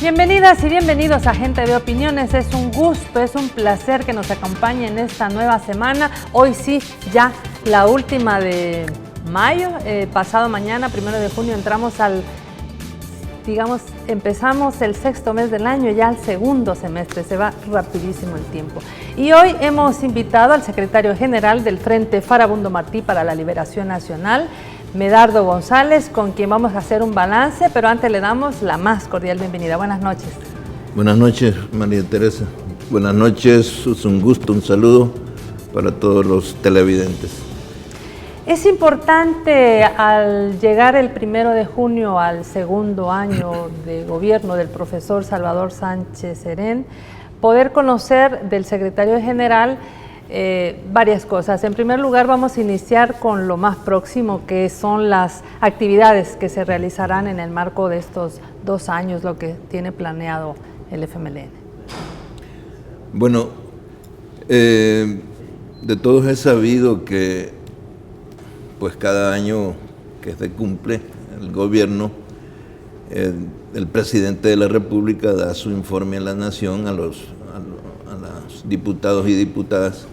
Bienvenidas y bienvenidos a Gente de Opiniones. Es un gusto, es un placer que nos acompañe en esta nueva semana. Hoy sí, ya la última de mayo, pasado mañana, 1 de junio, entramos al, empezamos el sexto mes del año, ya al segundo semestre, se va rapidísimo el tiempo. Y hoy hemos invitado al secretario general del Frente Farabundo Martí para la Liberación Nacional, Medardo González, con quien vamos a hacer un balance, pero antes le damos la más cordial bienvenida. Buenas noches. Buenas noches, María Teresa. Buenas noches, es un gusto, un saludo para todos los televidentes. Es importante al llegar el 1 de junio al segundo año de gobierno del profesor Salvador Sánchez Serén, poder conocer del secretario general varias cosas. En primer lugar, vamos a iniciar con lo más próximo, que son las actividades que se realizarán en el marco de estos 2 años, lo que tiene planeado el FMLN. Bueno, de todos he sabido que pues cada año que se cumple el gobierno, el presidente de la República da su informe a la Nación, a los diputados y diputadas,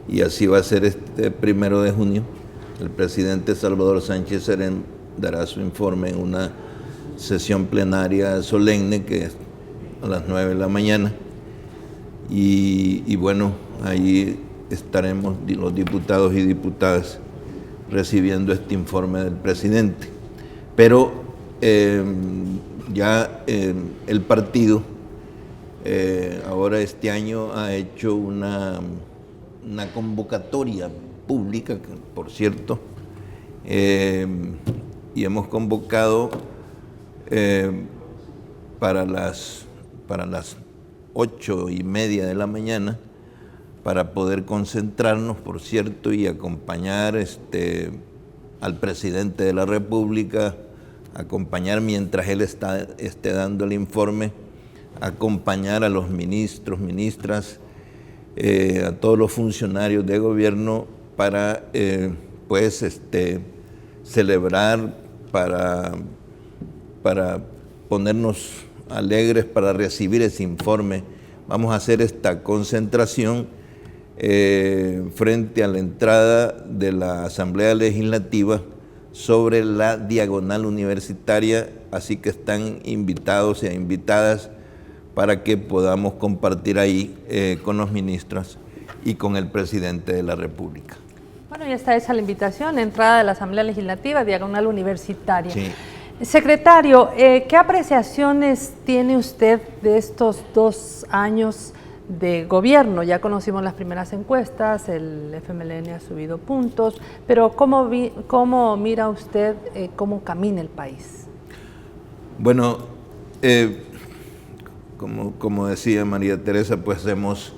y así va a ser este 1 de junio. El presidente Salvador Sánchez Serén dará su informe en una sesión plenaria solemne que es a las 9 de la mañana. Y bueno, ahí estaremos los diputados y diputadas recibiendo este informe del presidente. Pero ya el partido ahora este año ha hecho una convocatoria pública, por cierto, y hemos convocado para las 8:30 de la mañana para poder concentrarnos, por cierto, y acompañar al presidente de la República, acompañar mientras él esté dando el informe, acompañar a los ministros, ministras, a todos los funcionarios de gobierno para celebrar, para ponernos alegres, para recibir ese informe. Vamos a hacer esta concentración frente a la entrada de la Asamblea Legislativa sobre la diagonal universitaria, así que están invitados y invitadas para que podamos compartir ahí con los ministros y con el presidente de la República. Bueno, ya está hecha la invitación, entrada de la Asamblea Legislativa, diagonal universitaria. Sí. Secretario, ¿qué apreciaciones tiene usted de estos 2 años de gobierno? Ya conocimos las primeras encuestas, el FMLN ha subido puntos, pero ¿cómo mira usted cómo camina el país? Bueno, como decía María Teresa, pues hemos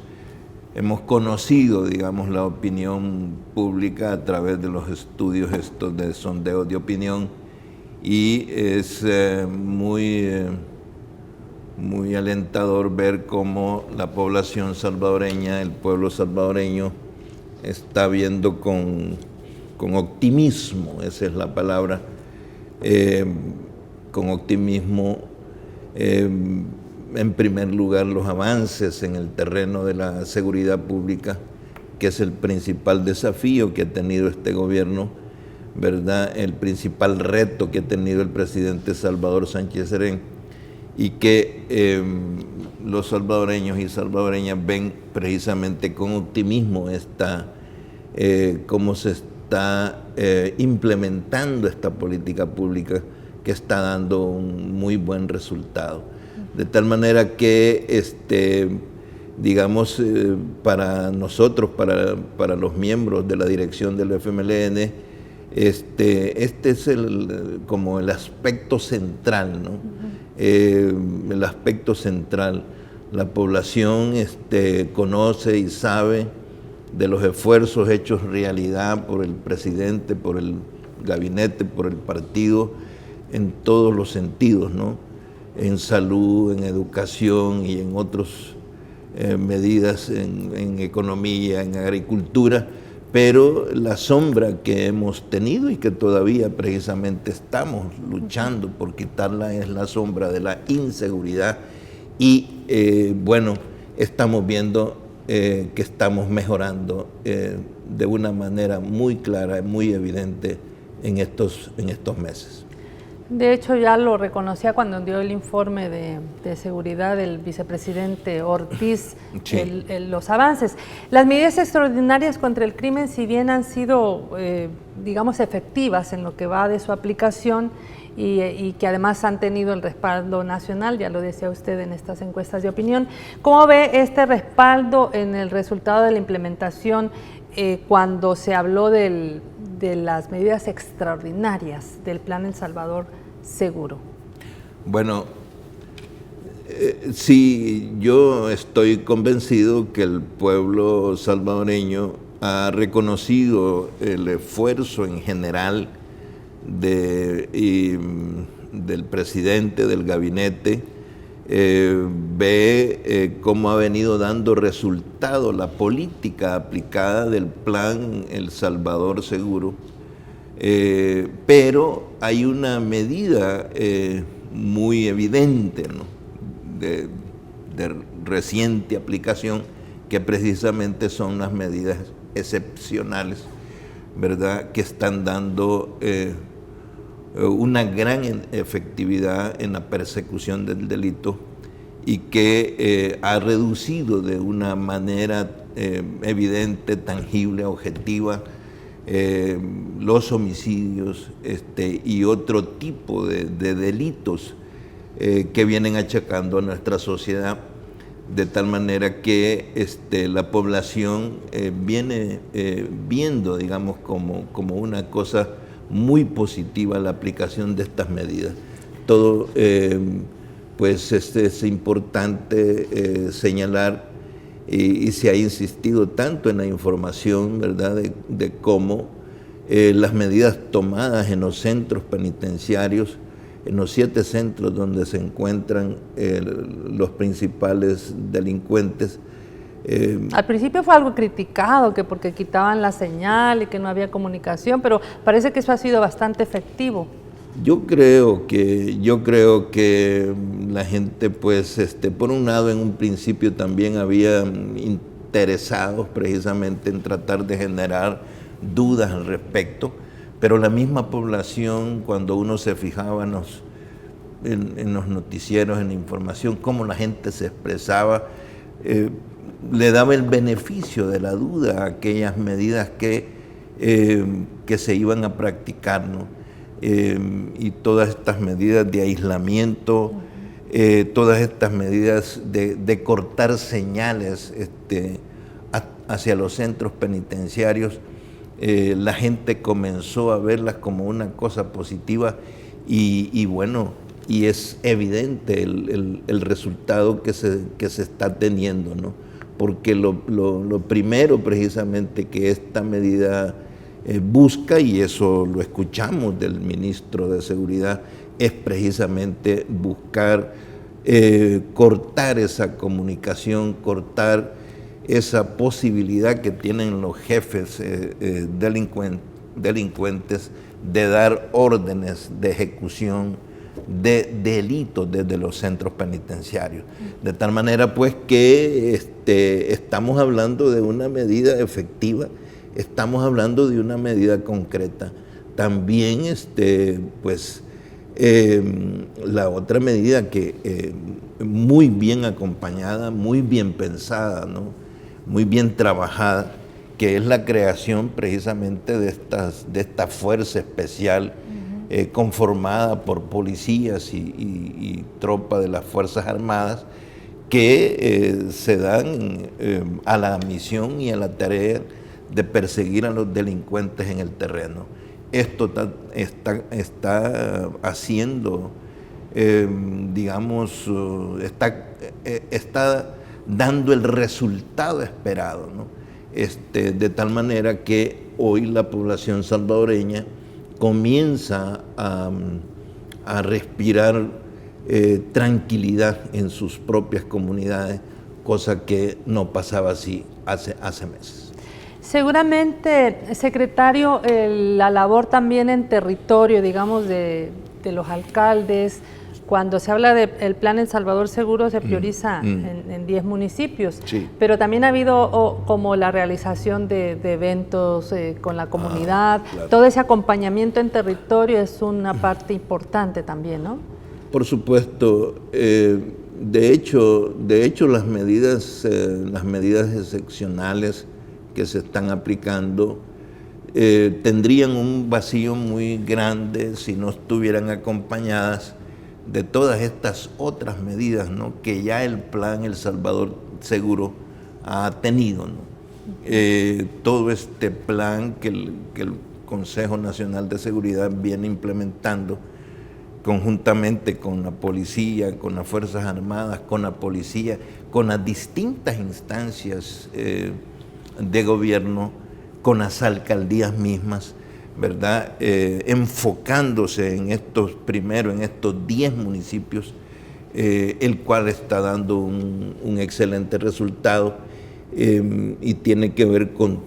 conocido, digamos, la opinión pública a través de los estudios estos de sondeo de opinión, y es muy alentador ver cómo la población salvadoreña, el pueblo salvadoreño, está viendo con optimismo, esa es la palabra, con optimismo, en primer lugar, los avances en el terreno de la seguridad pública, que es el principal desafío que ha tenido este gobierno, ¿verdad? El principal reto que ha tenido el presidente Salvador Sánchez Serén, y que los salvadoreños y salvadoreñas ven precisamente con optimismo cómo se está implementando esta política pública que está dando un muy buen resultado. De tal manera que, digamos, para nosotros, para los miembros de la dirección del FMLN, este es como el aspecto central, ¿no? El aspecto central. La población conoce y sabe de los esfuerzos hechos realidad por el presidente, por el gabinete, por el partido, en todos los sentidos, ¿no? En salud, en educación y en otras medidas, en economía, en agricultura, pero la sombra que hemos tenido y que todavía precisamente estamos luchando por quitarla es la sombra de la inseguridad y bueno, estamos viendo que estamos mejorando de una manera muy clara, muy evidente en estos meses. De hecho, ya lo reconocía cuando dio el informe de seguridad del vicepresidente Ortiz, Sí. los avances. Las medidas extraordinarias contra el crimen, si bien han sido, digamos, efectivas en lo que va de su aplicación y que además han tenido el respaldo nacional, ya lo decía usted en estas encuestas de opinión, ¿cómo ve este respaldo en el resultado de la implementación cuando se habló de las medidas extraordinarias del Plan El Salvador Seguro? Bueno, sí, yo estoy convencido que el pueblo salvadoreño ha reconocido el esfuerzo en general del presidente, del gabinete, ve cómo ha venido dando resultado la política aplicada del Plan El Salvador Seguro, pero hay una medida muy evidente, ¿no?, de reciente aplicación, que precisamente son las medidas excepcionales, ¿verdad?, que están dando una gran efectividad en la persecución del delito y que ha reducido de una manera evidente, tangible, objetiva, los homicidios y otro tipo de delitos que vienen achacando a nuestra sociedad, de tal manera que la población viene viendo, digamos, como una cosa muy positiva la aplicación de estas medidas. Todo, pues es importante señalar, y se ha insistido tanto en la información, ¿verdad?, de cómo las medidas tomadas en los centros penitenciarios, en los 7 centros donde se encuentran los principales delincuentes. Al principio fue algo criticado, que porque quitaban la señal y que no había comunicación, pero parece que eso ha sido bastante efectivo. Yo creo que la gente, pues, por un lado, en un principio también había interesados precisamente en tratar de generar dudas al respecto, pero la misma población, cuando uno se fijaba en los noticieros, en la información, cómo la gente se expresaba, le daba el beneficio de la duda a aquellas medidas que se iban a practicar, ¿no? Y todas estas medidas de aislamiento, todas estas medidas de cortar señales hacia los centros penitenciarios, la gente comenzó a verlas como una cosa positiva y bueno, y es evidente el resultado que se está teniendo, ¿no? Porque lo primero precisamente que esta medida busca, y eso lo escuchamos del ministro de Seguridad, es precisamente buscar cortar esa comunicación, cortar esa posibilidad que tienen los jefes delincuentes de dar órdenes de ejecución de delitos desde los centros penitenciarios. De tal manera pues que estamos hablando de una medida efectiva, estamos hablando de una medida concreta. También pues la otra medida que muy bien acompañada, muy bien pensada, ¿no?, muy bien trabajada, que es la creación precisamente de esta fuerza especial conformada por policías y tropas de las Fuerzas Armadas, que se dan a la misión y a la tarea de perseguir a los delincuentes en el terreno. Esto está haciendo, digamos, está dando el resultado esperado, ¿no? De tal manera que hoy la población salvadoreña comienza a respirar tranquilidad en sus propias comunidades, cosa que no pasaba así hace meses. Seguramente, secretario, la labor también en territorio, digamos, de los alcaldes, cuando se habla del plan El Salvador Seguro se prioriza en 10 municipios, Sí. pero también ha habido como la realización de eventos con la comunidad, claro. Todo ese acompañamiento en territorio es una parte importante también, ¿no? Por supuesto, de hecho las medidas excepcionales que se están aplicando tendrían un vacío muy grande si no estuvieran acompañadas de todas estas otras medidas, ¿no?, que ya el plan El Salvador Seguro ha tenido, ¿no? Todo este plan que el Consejo Nacional de Seguridad viene implementando conjuntamente con la policía, con las Fuerzas Armadas, con la policía, con las distintas instancias de gobierno, con las alcaldías mismas, ¿verdad? Enfocándose en estos 10 municipios, el cual está dando un excelente resultado y tiene que ver con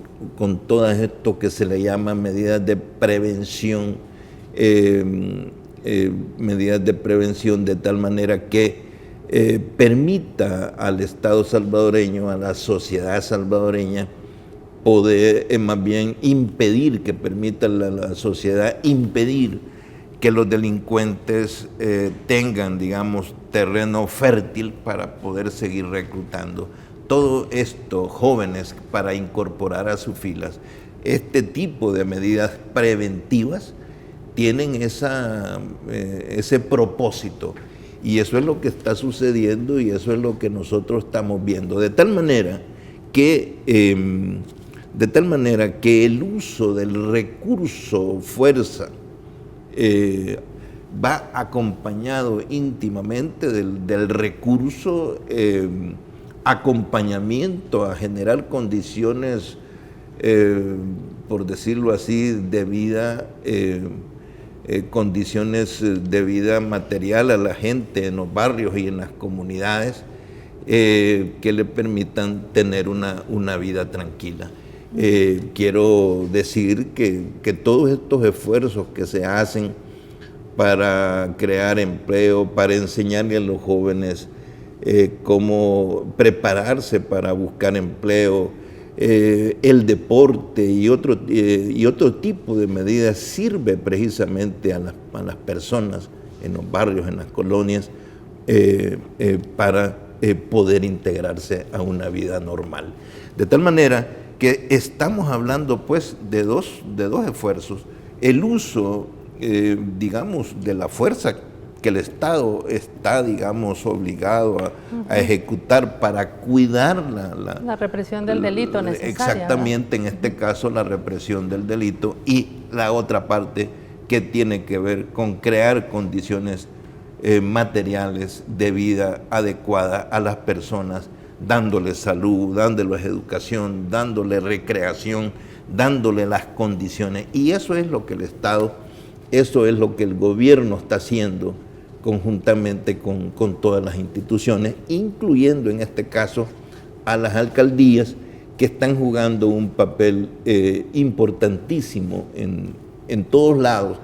todo esto que se le llama medidas de prevención, de tal manera que permita al Estado salvadoreño, a la sociedad salvadoreña, poder más bien impedir, que permita a la sociedad impedir que los delincuentes tengan, digamos, terreno fértil para poder seguir reclutando. Todo esto, jóvenes, para incorporar a sus filas este tipo de medidas preventivas, tienen ese propósito, y eso es lo que está sucediendo y eso es lo que nosotros estamos viendo, de tal manera que el uso del recurso fuerza va acompañado íntimamente del recurso acompañamiento a generar condiciones, por decirlo así, de vida, condiciones de vida material a la gente en los barrios y en las comunidades, que le permitan tener una vida tranquila. Quiero decir que todos estos esfuerzos que se hacen para crear empleo, para enseñarle a los jóvenes cómo prepararse para buscar empleo, el deporte y otro tipo de medidas sirve precisamente a las personas en los barrios, en las colonias, para poder integrarse a una vida normal. De tal manera que estamos hablando pues de dos esfuerzos: el uso, digamos, de la fuerza que el Estado está, digamos, obligado a ejecutar para cuidar la represión del delito necesaria. Exactamente, ¿verdad? En este caso la represión del delito, y la otra parte que tiene que ver con crear condiciones materiales de vida adecuada a las personas, dándoles salud, dándoles educación, dándoles recreación, dándole las condiciones. Y eso es lo que el Estado, eso es lo que el gobierno está haciendo conjuntamente con todas las instituciones, incluyendo en este caso a las alcaldías, que están jugando un papel importantísimo en todos lados.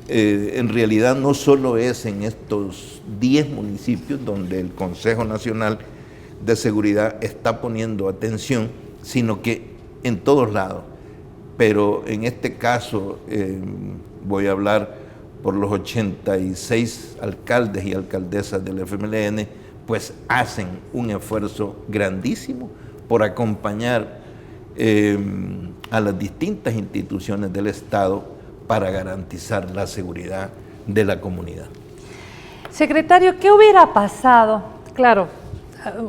En realidad no solo es en estos 10 municipios donde el Consejo Nacional de Seguridad está poniendo atención, sino que en todos lados. Pero en este caso voy a hablar por los 86 alcaldes y alcaldesas del FMLN, pues hacen un esfuerzo grandísimo por acompañar a las distintas instituciones del Estado para garantizar la seguridad de la comunidad. Secretario, ¿qué hubiera pasado? Claro,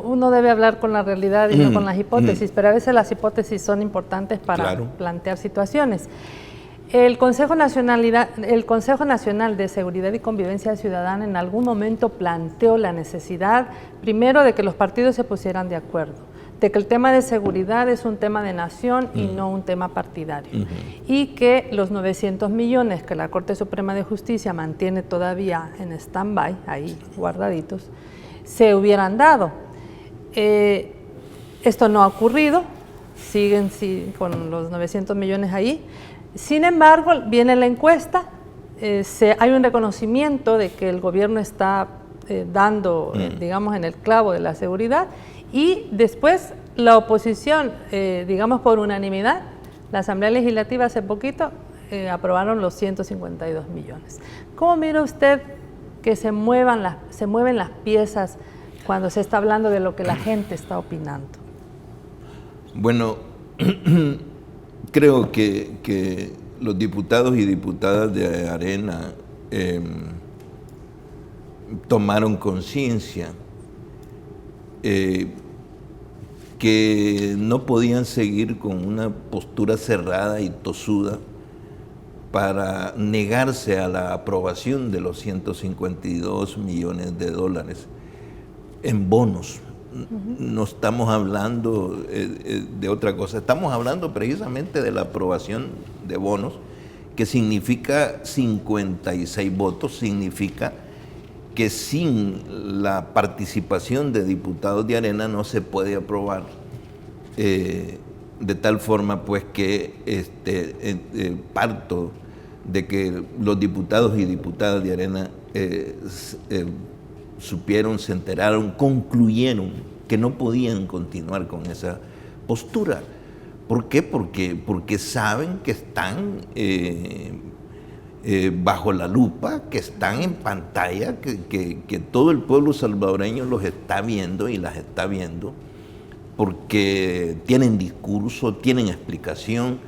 uno debe hablar con la realidad y no con las hipótesis, pero a veces las hipótesis son importantes para plantear situaciones. El Consejo Nacional de Seguridad y Convivencia Ciudadana en algún momento planteó la necesidad, primero, de que los partidos se pusieran de acuerdo, de que el tema de seguridad es un tema de nación y no un tema partidario, y que los 900 millones que la Corte Suprema de Justicia mantiene todavía en stand-by, ahí guardaditos, se hubieran dado. Esto no ha ocurrido. siguen con los 900 millones ahí. Sin embargo, viene la encuesta, hay un reconocimiento de que el gobierno está dando, digamos, en el clavo de la seguridad, y después la oposición, digamos por unanimidad, la Asamblea Legislativa hace poquito aprobaron los 152 millones. ¿Cómo mira usted que se mueven las piezas cuando se está hablando de lo que la gente está opinando? Bueno, creo que los diputados y diputadas de Arena tomaron conciencia que no podían seguir con una postura cerrada y tosuda para negarse a la aprobación de los 152 millones de dólares en bonos. No estamos hablando de otra cosa, estamos hablando precisamente de la aprobación de bonos, que significa 56 votos, significa que sin la participación de diputados de Arena no se puede aprobar, de tal forma pues que parto de que los diputados y diputadas de Arena supieron, se enteraron, concluyeron que no podían continuar con esa postura. ¿Por qué? Porque saben que están bajo la lupa, que están en pantalla, que todo el pueblo salvadoreño los está viendo y las está viendo, porque tienen discurso, tienen explicación,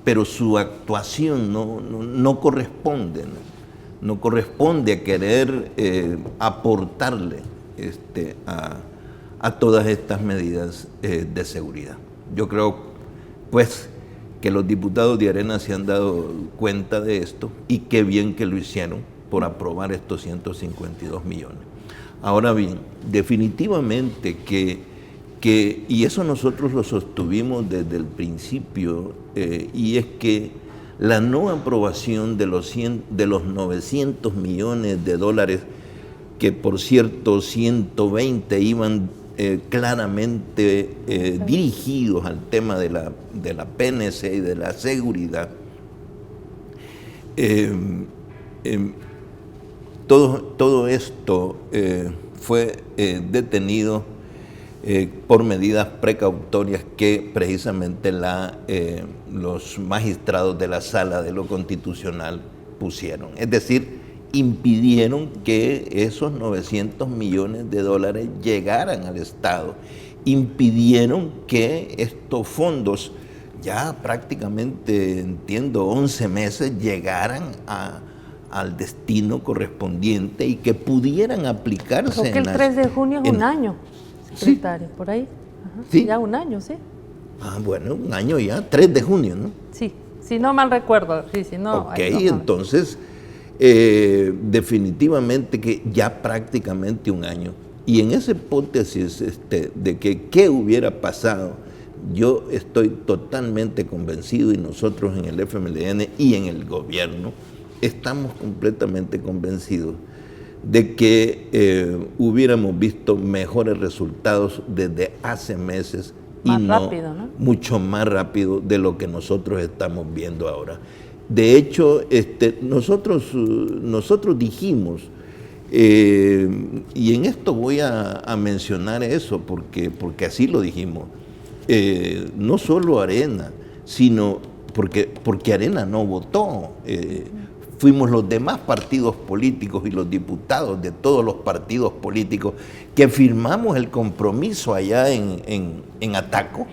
pero su actuación no corresponde, no corresponde a querer aportarle a todas estas medidas de seguridad. Yo creo, pues, que los diputados de Arena se han dado cuenta de esto, y qué bien que lo hicieron por aprobar estos 152 millones. Ahora bien, definitivamente y eso nosotros lo sostuvimos desde el principio, y es que la no aprobación de los 900 millones de dólares, que por cierto 120 iban claramente dirigidos al tema de la PNC y de la seguridad, todo esto fue detenido por medidas precautorias que precisamente los magistrados de la Sala de lo Constitucional pusieron. Es decir, impidieron que esos 900 millones de dólares llegaran al Estado, impidieron que estos fondos, ya prácticamente, entiendo, 11 meses, llegaran al destino correspondiente y que pudieran aplicarse. Creo que el 3 de junio es un año, secretario, sí, por ahí. Ajá, ¿sí? Ya un año, sí. Ah, bueno, un año ya, 3 de junio, ¿no? Sí, si no mal recuerdo. Sí, si no, ok, entonces, definitivamente que ya prácticamente un año. Y en esa hipótesis de que qué hubiera pasado, yo estoy totalmente convencido, y nosotros en el FMLN y en el gobierno estamos completamente convencidos de que hubiéramos visto mejores resultados desde hace meses, más y rápido, ¿no? Mucho más rápido de lo que nosotros estamos viendo ahora. De hecho, nosotros dijimos, y en esto voy a mencionar eso porque así lo dijimos, no solo Arena, sino porque Arena no votó, fuimos los demás partidos políticos y los diputados de todos los partidos políticos que firmamos el compromiso allá en Ataco,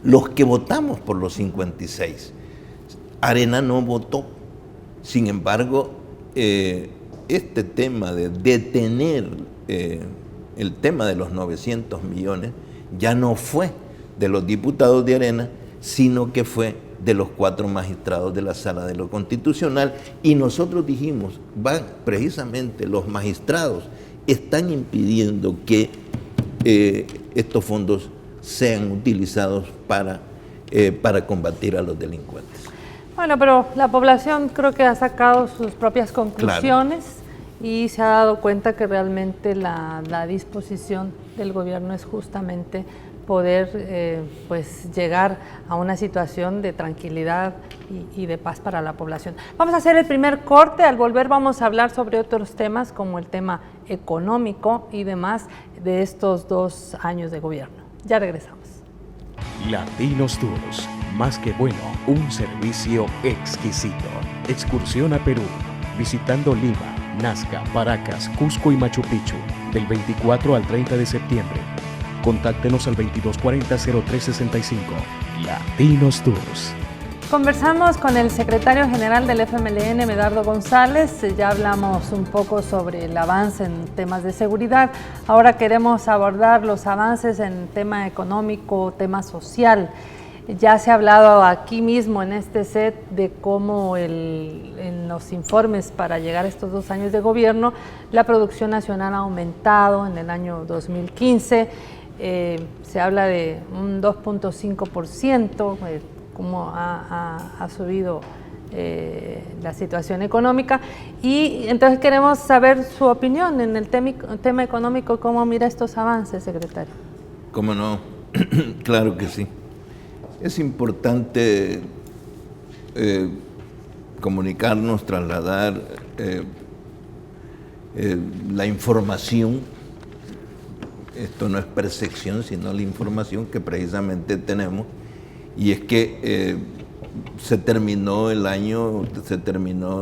los que votamos por los 56. Arena no votó. Sin embargo, este tema de detener el tema de los 900 millones ya no fue de los diputados de Arena, sino que fue de los 4 magistrados de la Sala de lo Constitucional, y nosotros dijimos, precisamente los magistrados están impidiendo que estos fondos sean utilizados para combatir a los delincuentes. Bueno, pero la población creo que ha sacado sus propias conclusiones, claro, y se ha dado cuenta que realmente la disposición del gobierno es justamente poder pues llegar a una situación de tranquilidad y de paz para la población. Vamos a hacer el primer corte. Al volver vamos a hablar sobre otros temas como el tema económico y demás de estos 2 años de gobierno. Ya regresamos. Latinos Tours, más que bueno, un servicio exquisito. Excursión a Perú, visitando Lima, Nazca, Paracas, Cusco y Machu Picchu, del 24 al 30 de septiembre. Contáctenos al 2240-0365. Latinos Tours. Conversamos con el secretario general del FMLN, Medardo González. Ya hablamos un poco sobre el avance en temas de seguridad. Ahora queremos abordar los avances en tema económico, tema social. Ya se ha hablado aquí mismo en este set de cómo en los informes para llegar a estos 2 años de gobierno, la producción nacional ha aumentado en el año 2015. Se habla de un 2.5%, cómo ha subido la situación económica, y entonces queremos saber su opinión en el tema económico. ¿Cómo mira estos avances, secretario? ¿Cómo no? Claro que sí. Es importante comunicarnos, trasladar la información. Esto no es percepción, sino la información que precisamente tenemos. Y es que se terminó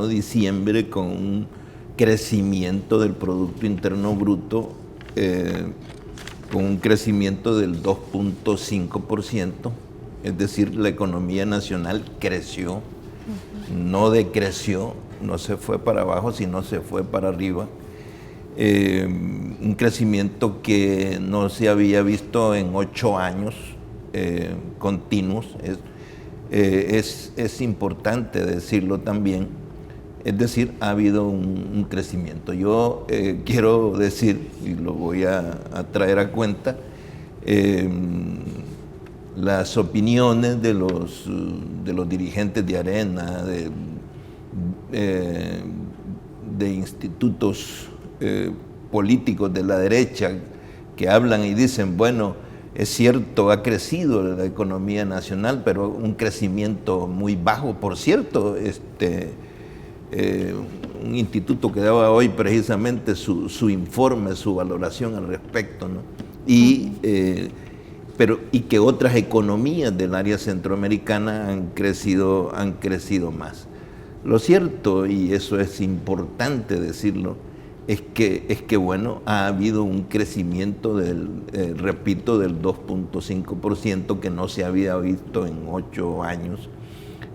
diciembre con un crecimiento del Producto Interno Bruto, con un crecimiento del 2.5%, es decir, la economía nacional creció, no decreció, no se fue para abajo, sino se fue para arriba. Un crecimiento que no se había visto en 8 años continuos. Es importante decirlo también, es decir, ha habido un crecimiento. Yo quiero decir, y lo voy a traer a cuenta, las opiniones de los dirigentes de Arena, de institutos políticos de la derecha, que hablan y dicen, bueno, es cierto, ha crecido la economía nacional, pero un crecimiento muy bajo. Por cierto, un instituto que daba hoy precisamente su informe, su valoración al respecto, ¿no? Y que otras economías del área centroamericana han crecido más. Lo cierto, y eso es importante decirlo, es que bueno, ha habido un crecimiento repito, del 2.5% que no se había visto en 8 años.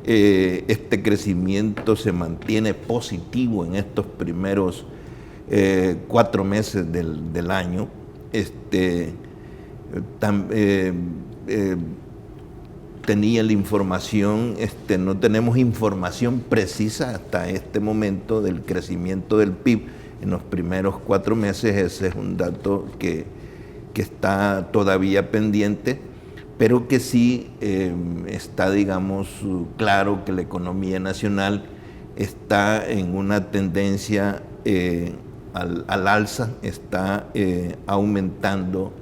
Este crecimiento se mantiene positivo en estos primeros 4 meses del año. Tenía la información, no tenemos información precisa hasta este momento del crecimiento del PIB en los primeros 4 meses. Ese es un dato que está todavía pendiente, pero que sí está, digamos, claro que la economía nacional está en una tendencia al alza, está aumentando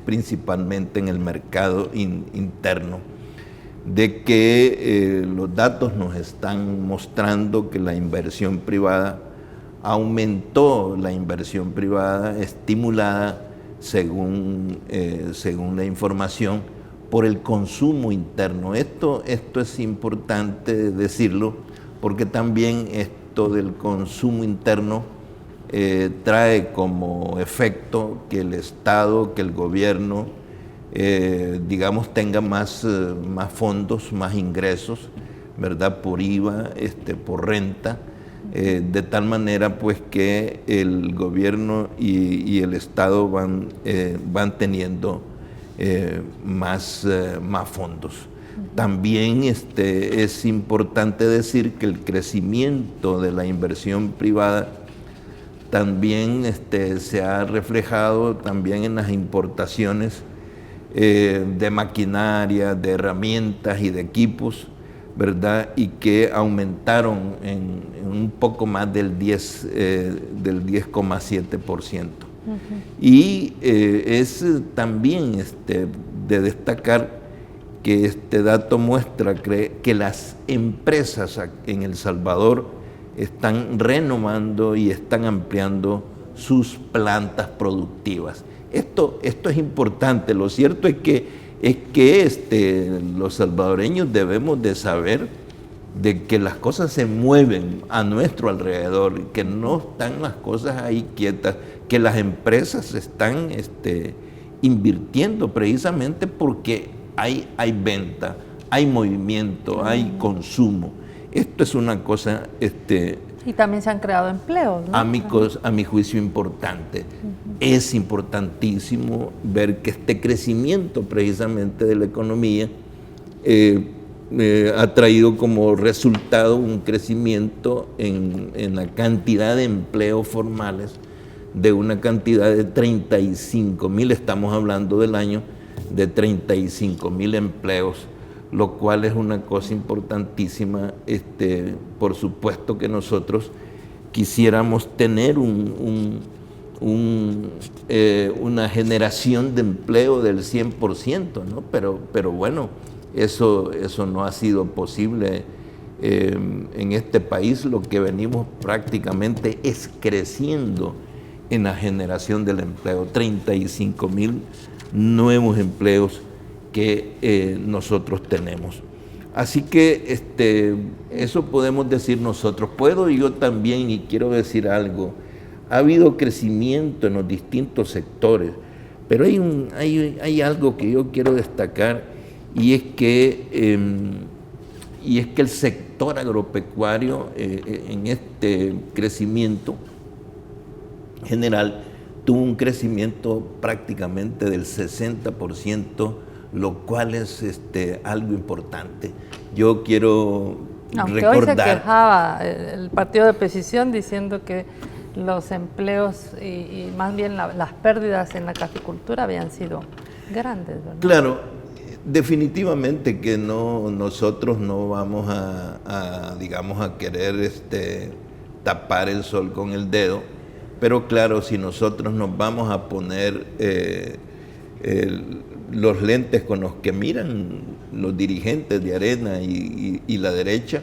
principalmente en el mercado interno, de que los datos nos están mostrando que la inversión privada aumentó, la inversión privada estimulada según la información por el consumo interno. Esto es importante decirlo, porque también esto del consumo interno trae como efecto que el Estado, que el gobierno, digamos, tenga más fondos, más ingresos, ¿verdad? Por IVA, por renta, de tal manera pues que el gobierno y el Estado van teniendo más fondos. También es importante decir que el crecimiento de la inversión privada también se ha reflejado también en las importaciones de maquinaria, de herramientas y de equipos, ¿verdad? Y que aumentaron en un poco más del 10,7%. Y es también de destacar que este dato muestra que las empresas en El Salvador están renovando y están ampliando sus plantas productivas. Esto es importante. Lo cierto es que los salvadoreños debemos de saber de que las cosas se mueven a nuestro alrededor, que no están las cosas ahí quietas, que las empresas están invirtiendo precisamente porque hay venta, hay movimiento, hay consumo. Esto es una cosa y también se han creado empleos, ¿no? a mi juicio importante. Es importantísimo ver que este crecimiento precisamente de la economía ha traído como resultado un crecimiento en la cantidad de empleos formales de una cantidad de 35,000, estamos hablando del año, de 35,000 empleos, lo cual es una cosa importantísima. Por supuesto que nosotros quisiéramos tener una generación de empleo del 100%, ¿no? Pero bueno, eso no ha sido posible en este país. Lo que venimos prácticamente es creciendo en la generación del empleo, 35,000 nuevos empleos que nosotros tenemos. Así que eso podemos decir nosotros. Puedo yo también, y quiero decir algo, ha habido crecimiento en los distintos sectores, pero hay algo que yo quiero destacar, y es que el sector agropecuario en este crecimiento general tuvo un crecimiento prácticamente del 60%, lo cual es algo importante. Yo quiero recordar... Hoy se quejaba el partido de oposición diciendo que los empleos y más bien las pérdidas en la caficultura habían sido grandes, ¿verdad? Claro, definitivamente que nosotros no vamos a querer tapar el sol con el dedo, pero claro, si nosotros nos vamos a poner los lentes con los que miran los dirigentes de Arena y la derecha,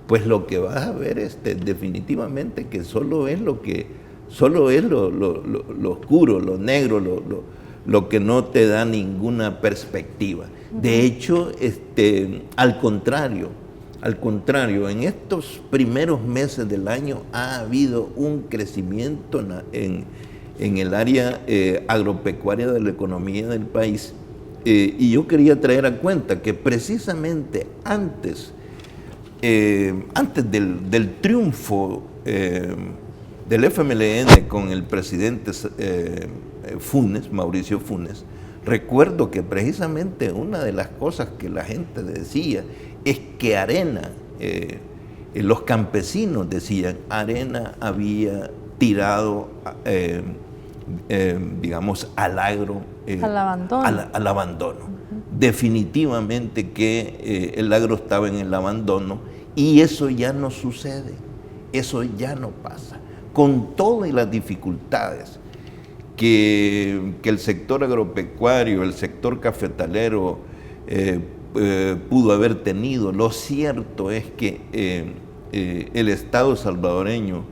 pues lo que vas a ver es definitivamente que solo es lo oscuro, lo negro, lo que no te da ninguna perspectiva. De hecho, al contrario, en estos primeros meses del año ha habido un crecimiento en el área agropecuaria de la economía del país. Y yo quería traer a cuenta que precisamente antes del triunfo del FMLN con el presidente Mauricio Funes, recuerdo que precisamente una de las cosas que la gente decía es que Arena, los campesinos decían, Arena había tirado, al agro, al abandono. Definitivamente que el agro estaba en el abandono, y eso ya no sucede, eso ya no pasa. Con todas las dificultades que el sector agropecuario, el sector cafetalero pudo haber tenido, lo cierto es que el Estado salvadoreño,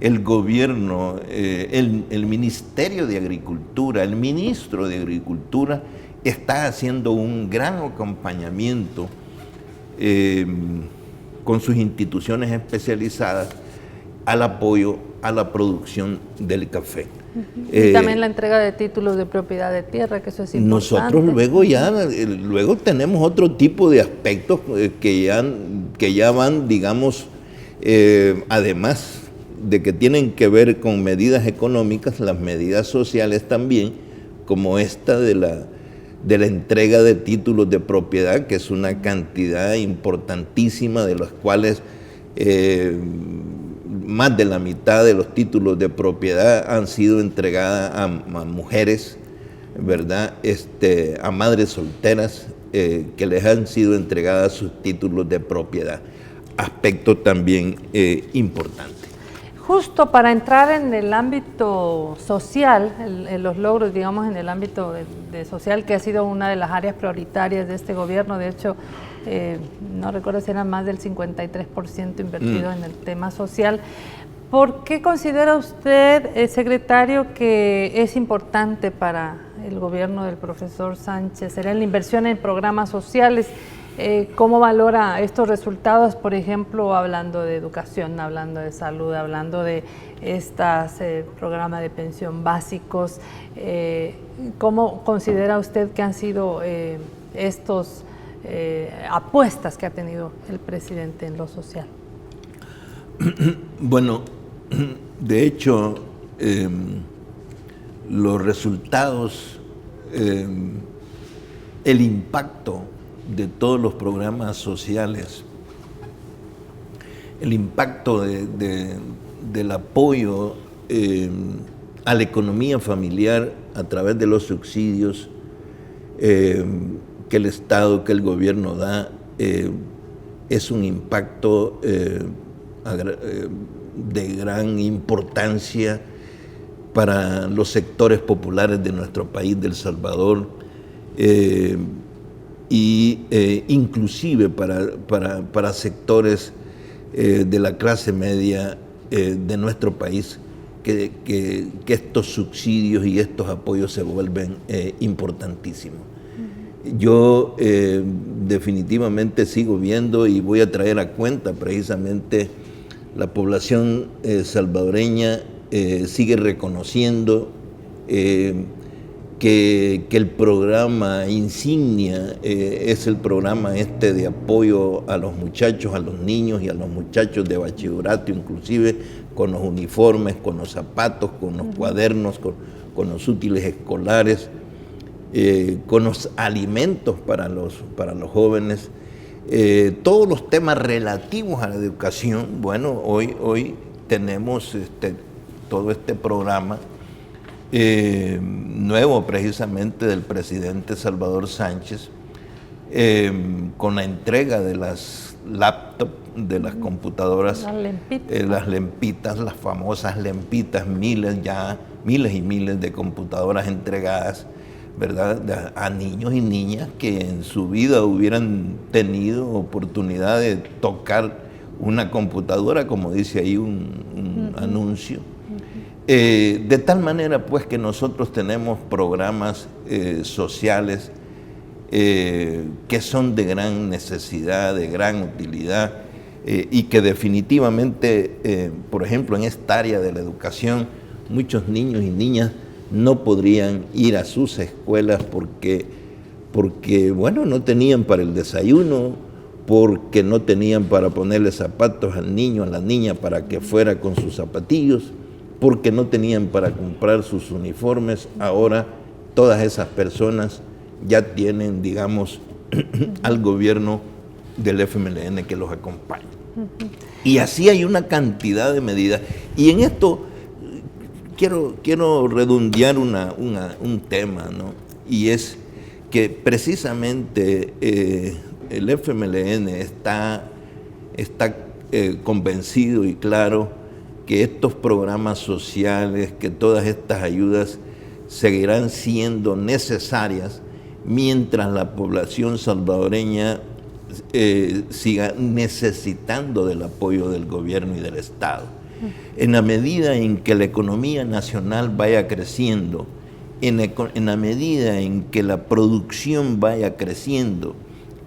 el gobierno, el Ministerio de Agricultura, el ministro de Agricultura está haciendo un gran acompañamiento con sus instituciones especializadas al apoyo a la producción del café. Y también la entrega de títulos de propiedad de tierra, que eso es importante. Nosotros luego tenemos otro tipo de aspectos que ya van, digamos, además de que tienen que ver con medidas económicas, las medidas sociales también, como esta de la entrega de títulos de propiedad, que es una cantidad importantísima, de los cuales más de la mitad de los títulos de propiedad han sido entregadas a mujeres, ¿verdad? A madres solteras que les han sido entregadas sus títulos de propiedad. Aspecto también importante. Justo para entrar en el ámbito social, en los logros, digamos, en el ámbito de social, que ha sido una de las áreas prioritarias de este gobierno. De hecho, no recuerdo si era más del 53% invertido en el tema social. ¿Por qué considera usted, secretario, que es importante para el gobierno del profesor Sánchez Serén la inversión en programas sociales? ¿Cómo valora estos resultados, por ejemplo, hablando de educación, hablando de salud, hablando de estos programas de pensión básicos? ¿Cómo considera usted que han sido estos apuestas que ha tenido el presidente en lo social? Bueno, de hecho, los resultados, el impacto de todos los programas sociales, el impacto del apoyo a la economía familiar a través de los subsidios que el Estado, que el gobierno da, es un impacto de gran importancia para los sectores populares de nuestro país, de El Salvador, inclusive para sectores de la clase media de nuestro país, que estos subsidios y estos apoyos se vuelven importantísimos. Yo definitivamente sigo viendo y voy a traer a cuenta precisamente la población salvadoreña sigue reconociendo que el programa insignia es el programa de apoyo a los muchachos, a los niños y a los muchachos de bachillerato, inclusive con los uniformes, con los zapatos, con los cuadernos, con los útiles escolares, con los alimentos para los jóvenes. Todos los temas relativos a la educación. Bueno, hoy tenemos todo este programa nuevo precisamente del presidente Salvador Sánchez, con la entrega de las laptops, de las computadoras, las lempitas, las famosas lempitas, miles y miles de computadoras entregadas, ¿verdad?, a niños y niñas que en su vida hubieran tenido oportunidad de tocar una computadora, como dice ahí un anuncio. De tal manera pues que nosotros tenemos programas sociales que son de gran necesidad, de gran utilidad, y que definitivamente, por ejemplo, en esta área de la educación, muchos niños y niñas no podrían ir a sus escuelas porque bueno, no tenían para el desayuno, porque no tenían para ponerle zapatos al niño, a la niña, para que fuera con sus zapatillos, porque no tenían para comprar sus uniformes. Ahora todas esas personas ya tienen, digamos, al gobierno del FMLN que los acompaña. Y así hay una cantidad de medidas. Y en esto quiero redondear un tema, ¿no? Y es que precisamente el FMLN está convencido y claro que estos programas sociales, que todas estas ayudas seguirán siendo necesarias mientras la población salvadoreña siga necesitando del apoyo del gobierno y del Estado. En la medida en que la economía nacional vaya creciendo, en la medida en que la producción vaya creciendo,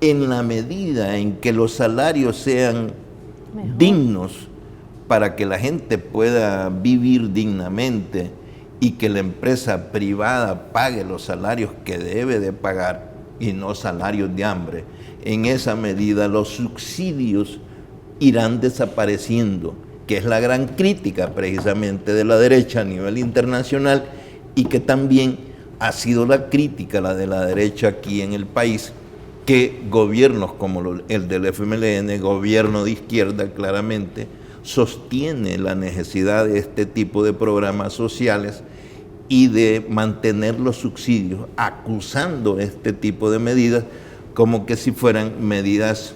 en la medida en que los salarios sean dignos para que la gente pueda vivir dignamente y que la empresa privada pague los salarios que debe de pagar y no salarios de hambre, en esa medida los subsidios irán desapareciendo, que es la gran crítica precisamente de la derecha a nivel internacional y que también ha sido la crítica la de la derecha aquí en el país, que gobiernos como el del FMLN, gobierno de izquierda claramente, sostiene la necesidad de este tipo de programas sociales y de mantener los subsidios, acusando este tipo de medidas como que si fueran medidas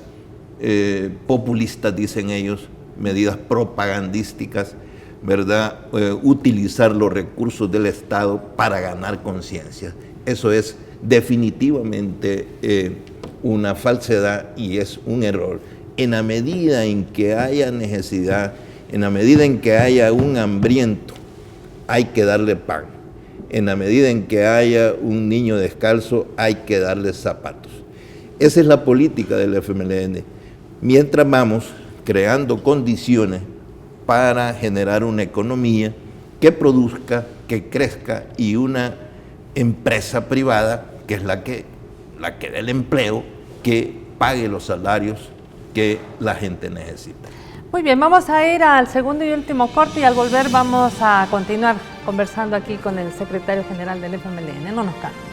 populistas, dicen ellos, medidas propagandísticas, ¿verdad?, utilizar los recursos del Estado para ganar conciencia. Eso es definitivamente una falsedad y es un error. En la medida en que haya necesidad, en la medida en que haya un hambriento, hay que darle pan. En la medida en que haya un niño descalzo, hay que darle zapatos. Esa es la política del FMLN. Mientras vamos creando condiciones para generar una economía que produzca, que crezca, y una empresa privada, que es la que dé el empleo, que pague los salarios que la gente necesita. Muy bien, vamos a ir al segundo y último corte y al volver vamos a continuar conversando aquí con el secretario general del FMLN. No nos cambien.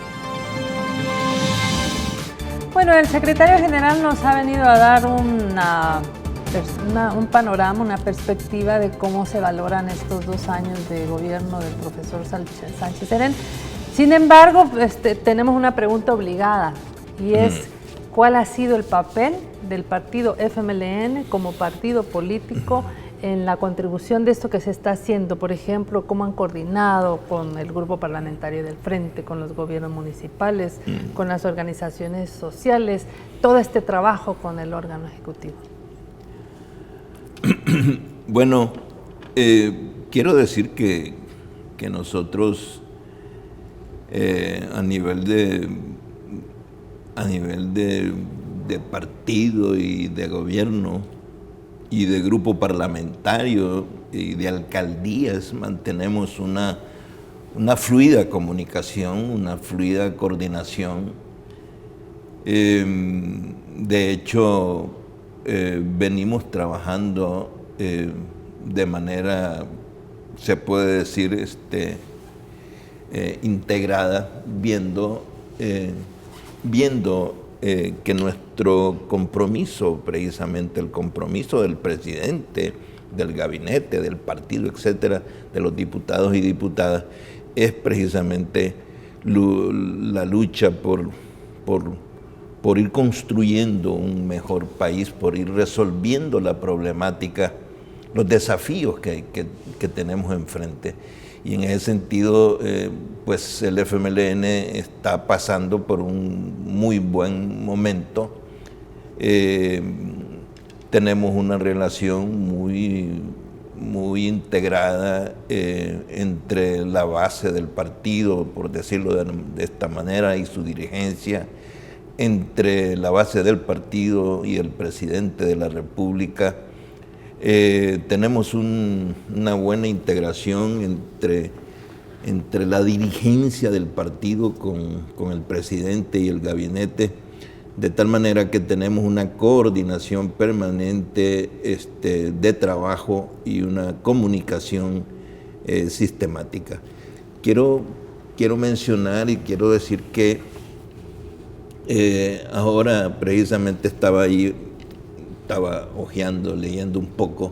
Bueno, el secretario general nos ha venido a dar un panorama, una perspectiva de cómo se valoran estos 2 años de gobierno del profesor Sánchez Serén. Sin embargo, tenemos una pregunta obligada y es ¿cuál ha sido el papel del partido FMLN como partido político en la contribución de esto que se está haciendo? Por ejemplo, cómo han coordinado con el grupo parlamentario del Frente, con los gobiernos municipales, con las organizaciones sociales, todo este trabajo con el órgano ejecutivo. Bueno, quiero decir que nosotros a nivel de partido y de gobierno y de grupo parlamentario y de alcaldías mantenemos una fluida comunicación, una fluida coordinación. De hecho, venimos trabajando de manera, se puede decir, integrada, viendo que nuestro compromiso, precisamente el compromiso del presidente, del gabinete, del partido, etcétera, de los diputados y diputadas, es precisamente la lucha por ir construyendo un mejor país, por ir resolviendo la problemática, los desafíos que tenemos enfrente. Y en ese sentido, pues el FMLN está pasando por un muy buen momento. Tenemos una relación muy integrada entre la base del partido, por decirlo de esta manera, y su dirigencia, entre la base del partido y el presidente de la República. Tenemos una buena integración entre la dirigencia del partido con el presidente y el gabinete, de tal manera que tenemos una coordinación permanente de trabajo y una comunicación sistemática. Quiero mencionar y quiero decir que ahora precisamente estaba hojeando, leyendo un poco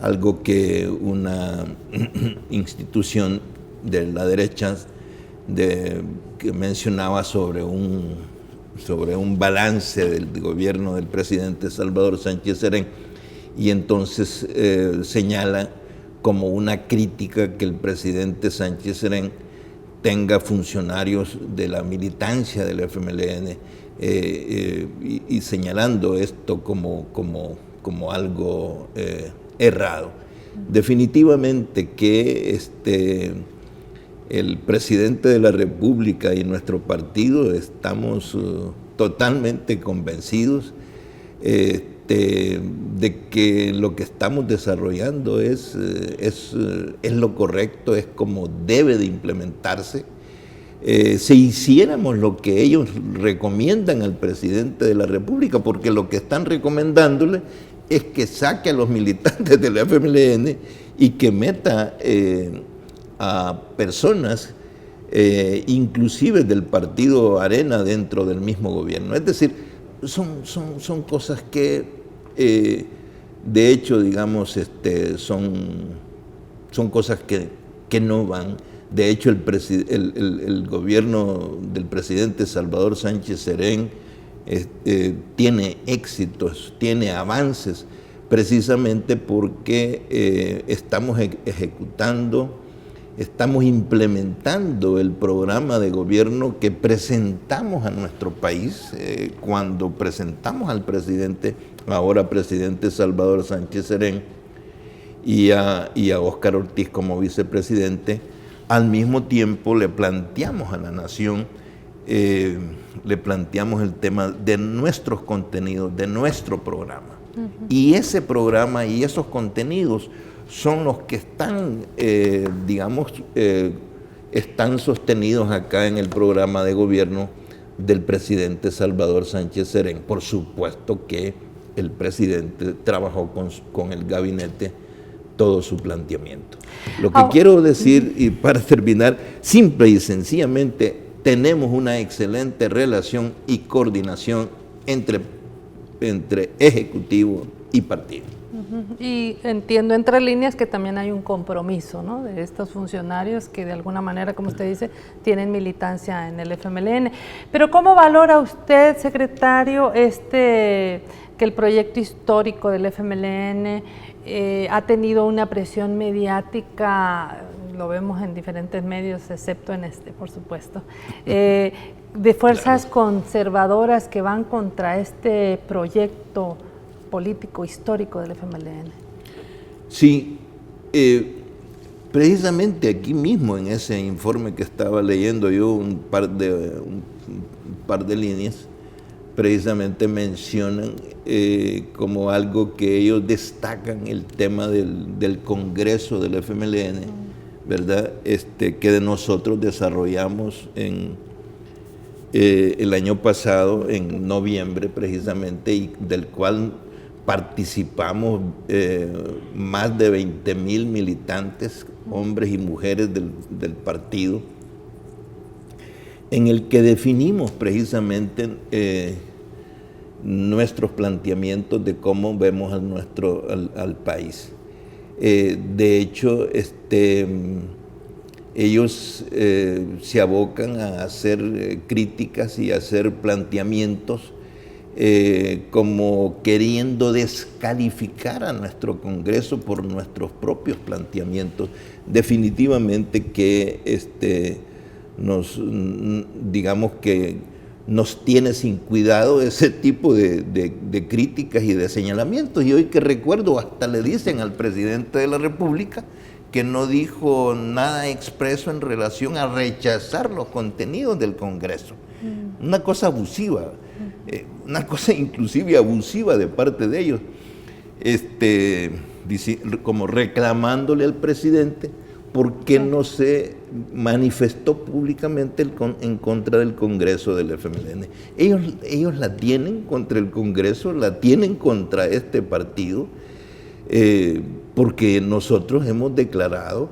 algo que una institución de la derecha que mencionaba sobre un balance del gobierno del presidente Salvador Sánchez Serén, y entonces señala como una crítica que el presidente Sánchez Serén tenga funcionarios de la militancia del FMLN, y señalando esto como algo errado. Definitivamente que el presidente de la República y nuestro partido estamos totalmente convencidos de que lo que estamos desarrollando es lo correcto, es como debe de implementarse. Si hiciéramos lo que ellos recomiendan al presidente de la República, porque lo que están recomendándole es que saque a los militantes del FMLN y que meta a personas, inclusive del partido Arena, dentro del mismo gobierno. Es decir, son cosas que, de hecho, digamos, son cosas que no van. De hecho, el gobierno del presidente Salvador Sánchez Serén tiene éxitos, tiene avances, precisamente porque estamos ejecutando, estamos implementando el programa de gobierno que presentamos a nuestro país cuando presentamos al presidente, ahora presidente Salvador Sánchez Serén, y a Óscar Ortiz como vicepresidente. Al mismo tiempo le planteamos a la nación, le planteamos el tema de nuestros contenidos, de nuestro programa. Y ese programa y esos contenidos son los que están, están sostenidos acá en el programa de gobierno del presidente Salvador Sánchez Serén. Por supuesto que el presidente trabajó con el gabinete todo su planteamiento. Lo que quiero decir, y para terminar, simple y sencillamente, tenemos una excelente relación y coordinación entre ejecutivo y partido. Y entiendo entre líneas que también hay un compromiso, ¿no?, de estos funcionarios que de alguna manera, como usted dice, tienen militancia en el FMLN. Pero ¿cómo valora usted, secretario, que el proyecto histórico del FMLN ha tenido una presión mediática, lo vemos en diferentes medios, excepto en este, por supuesto, de fuerzas conservadoras que van contra este proyecto político histórico del FMLN? Sí, precisamente aquí mismo en ese informe que estaba leyendo yo, un par de líneas, precisamente mencionan como algo que ellos destacan el tema del Congreso del FMLN, ¿verdad? Que de nosotros desarrollamos el año pasado, en noviembre precisamente, y del cual participamos más de 20,000 militantes, hombres y mujeres del partido, en el que definimos precisamente nuestros planteamientos de cómo vemos al país. De hecho, ellos se abocan a hacer críticas y a hacer planteamientos como queriendo descalificar a nuestro Congreso por nuestros propios planteamientos. Definitivamente que digamos que nos tiene sin cuidado ese tipo de críticas y de señalamientos. Y hoy que recuerdo, hasta le dicen al presidente de la República que no dijo nada expreso en relación a rechazar los contenidos del Congreso. Una cosa abusiva, una cosa inclusive abusiva de parte de ellos, como reclamándole al presidente por qué no se manifestó públicamente en contra del Congreso del FMLN. Ellos la tienen contra el Congreso, la tienen contra este partido, porque nosotros hemos declarado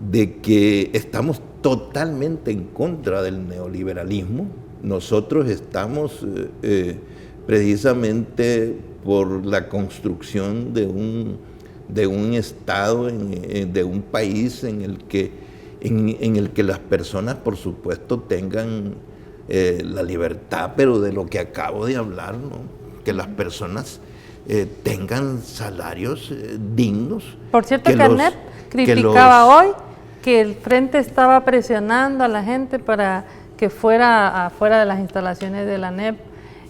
de que estamos totalmente en contra del neoliberalismo. Nosotros estamos precisamente por la construcción de un Estado, de un país en el que las personas, por supuesto, tengan la libertad, pero de lo que acabo de hablar, ¿no?, que las personas tengan salarios dignos. Por cierto, que ANEP criticaba hoy que el Frente estaba presionando a la gente para que fuera afuera de las instalaciones de la ANEP,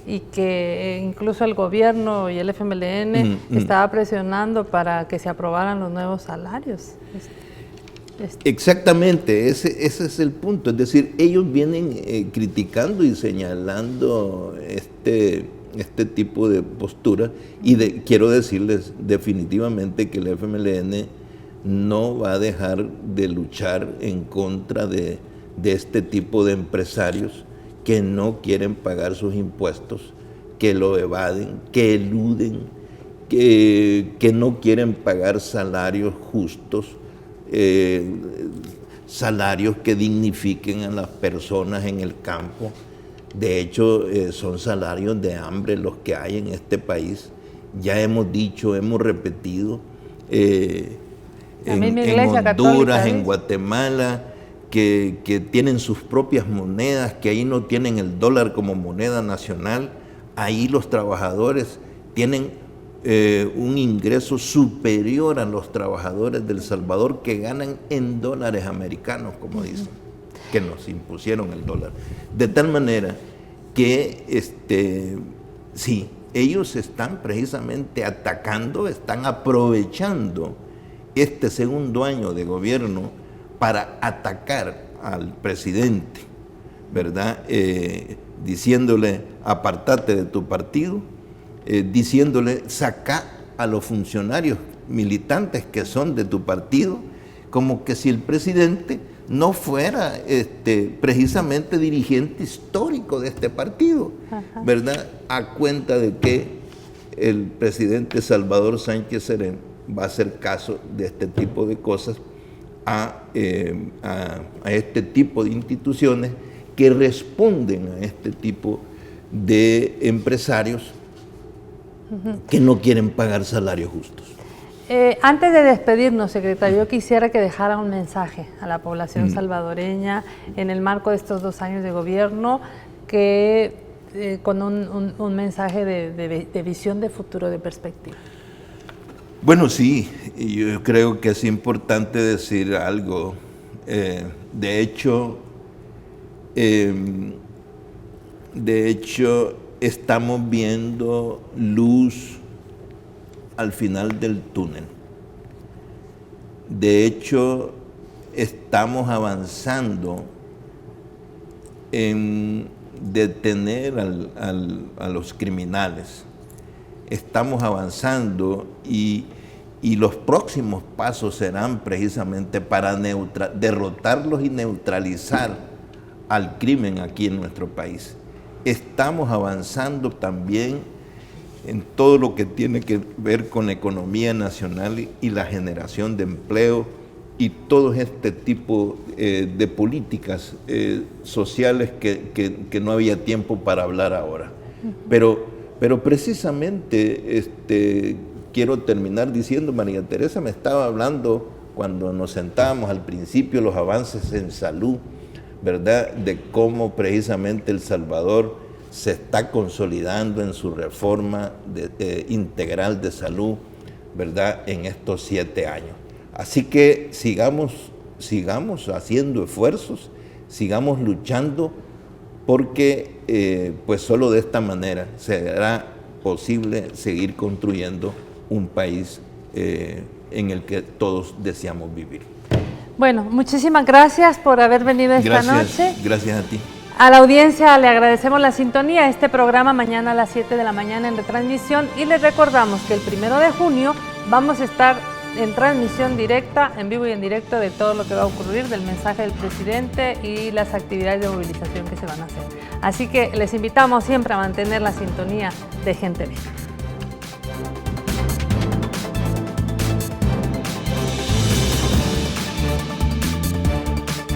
y que incluso el gobierno y el FMLN estaba presionando para que se aprobaran los nuevos salarios. Exactamente, ese es el punto. Es decir, ellos vienen criticando y señalando este tipo de postura, y quiero decirles definitivamente que el FMLN no va a dejar de luchar en contra de este tipo de empresarios que no quieren pagar sus impuestos, que lo evaden, que eluden, que no quieren pagar salarios justos, salarios que dignifiquen a las personas en el campo. De hecho, son salarios de hambre los que hay en este país. Ya hemos dicho, hemos repetido, en Honduras, en Guatemala, que tienen sus propias monedas, que ahí no tienen el dólar como moneda nacional. Ahí los trabajadores tienen un ingreso superior a los trabajadores del Salvador que ganan en dólares americanos, como dicen, que nos impusieron el dólar. De tal manera que, sí, ellos están precisamente atacando, están aprovechando este segundo año de gobierno para atacar al presidente, ¿verdad? Diciéndole, apartate de tu partido, diciéndole, saca a los funcionarios militantes que son de tu partido, como que si el presidente no fuera precisamente dirigente histórico de este partido, ¿verdad? A cuenta de que el presidente Salvador Sánchez Serén va a hacer caso de este tipo de cosas a este tipo de instituciones que responden a este tipo de empresarios que no quieren pagar salarios justos. Antes de despedirnos, secretario, yo quisiera que dejara un mensaje a la población salvadoreña en el marco de estos 2 años de gobierno, con un mensaje de visión de futuro, de perspectiva. Bueno, sí, yo creo que es importante decir algo. De hecho, estamos viendo luz al final del túnel. De hecho, estamos avanzando en detener a los criminales. Estamos avanzando y los próximos pasos serán precisamente para derrotarlos y neutralizar al crimen aquí en nuestro país. Estamos avanzando también en todo lo que tiene que ver con la economía nacional y la generación de empleo y todo este tipo de políticas sociales que no había tiempo para hablar ahora. Pero precisamente quiero terminar diciendo, María Teresa me estaba hablando cuando nos sentábamos al principio, los avances en salud, ¿verdad? De cómo precisamente El Salvador se está consolidando en su reforma integral de salud, ¿verdad? En estos 7 años. Así que sigamos haciendo esfuerzos, sigamos luchando, porque pues solo de esta manera será posible seguir construyendo un país en el que todos deseamos vivir. Bueno, muchísimas gracias por haber venido esta noche. Gracias a ti. A la audiencia le agradecemos la sintonía. Este programa mañana a las 7 de la mañana en retransmisión, y les recordamos que el 1 de junio vamos a estar en transmisión directa, en vivo y en directo, de todo lo que va a ocurrir, del mensaje del presidente y las actividades de movilización que se van a hacer. Así que les invitamos siempre a mantener la sintonía de Gente Viva.